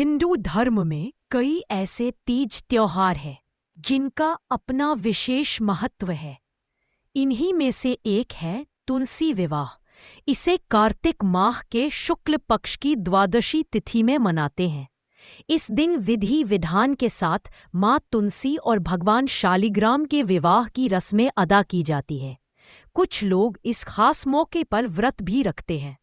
हिंदू धर्म में कई ऐसे तीज त्योहार हैं जिनका अपना विशेष महत्व है। इन्हीं में से एक है तुलसी विवाह। इसे कार्तिक माह के शुक्ल पक्ष की द्वादशी तिथि में मनाते हैं। इस दिन विधि विधान के साथ माँ तुलसी और भगवान शालिग्राम के विवाह की रस्में अदा की जाती है। कुछ लोग इस खास मौके पर व्रत भी रखते हैं।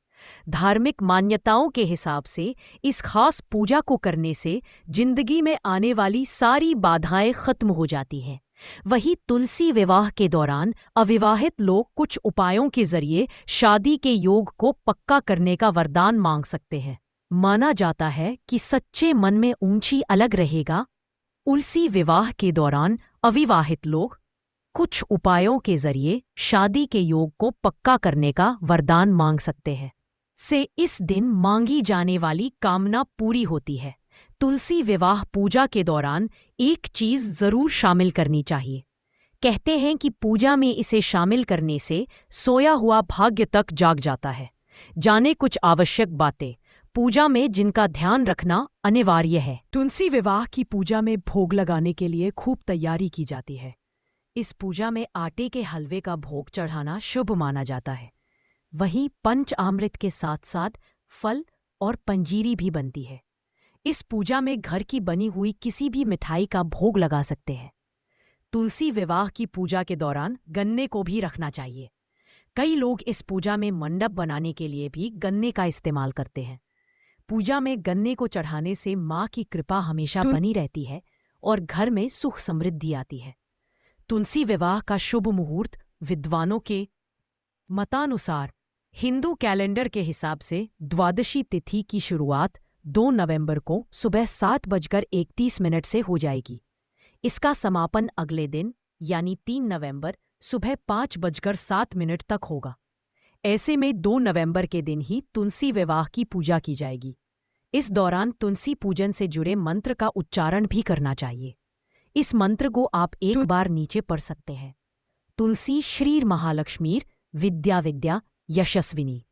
धार्मिक मान्यताओं के हिसाब से इस खास पूजा को करने से जिंदगी में आने वाली सारी बाधाएं खत्म हो जाती हैं। वहीं तुलसी विवाह के दौरान अविवाहित लोग कुछ उपायों के जरिए शादी के योग को पक्का करने का वरदान मांग सकते हैं। माना जाता है कि सच्चे मन में ऊंची अलग रहेगा। तुलसी विवाह के दौरान अविवाहित लोग कुछ उपायों के जरिए शादी के योग को पक्का करने का वरदान मांग सकते हैं। से इस दिन मांगी जाने वाली कामना पूरी होती है। तुलसी विवाह पूजा के दौरान एक चीज जरूर शामिल करनी चाहिए। कहते हैं कि पूजा में इसे शामिल करने से सोया हुआ भाग्य तक जाग जाता है। जाने कुछ आवश्यक बातें पूजा में जिनका ध्यान रखना अनिवार्य है। तुलसी विवाह की पूजा में भोग लगाने के लिए खूब तैयारी की जाती है। इस पूजा में आटे के हलवे का भोग चढ़ाना शुभ माना जाता है। वहीं पंचामृत के साथ साथ फल और पंजीरी भी बनती है। इस पूजा में घर की बनी हुई किसी भी मिठाई का भोग लगा सकते हैं। तुलसी विवाह की पूजा के दौरान गन्ने को भी रखना चाहिए। कई लोग इस पूजा में मंडप बनाने के लिए भी गन्ने का इस्तेमाल करते हैं। पूजा में गन्ने को चढ़ाने से माँ की कृपा हमेशा बनी रहती है और घर में सुख समृद्धि आती है। तुलसी विवाह का शुभ मुहूर्त विद्वानों के मतानुसार हिंदू कैलेंडर के हिसाब से द्वादशी तिथि की शुरुआत 2 नवंबर को सुबह 7:31 से हो जाएगी। इसका समापन अगले दिन यानी 3 नवंबर सुबह 5:07 तक होगा। ऐसे में 2 नवंबर के दिन ही तुलसी विवाह की पूजा की जाएगी। इस दौरान तुलसी पूजन से जुड़े मंत्र का उच्चारण भी करना चाहिए। इस मंत्र को आप एक बार नीचे पढ़ सकते हैं। तुलसी श्री महालक्ष्मीर विद्या विद्या यशस्विनी।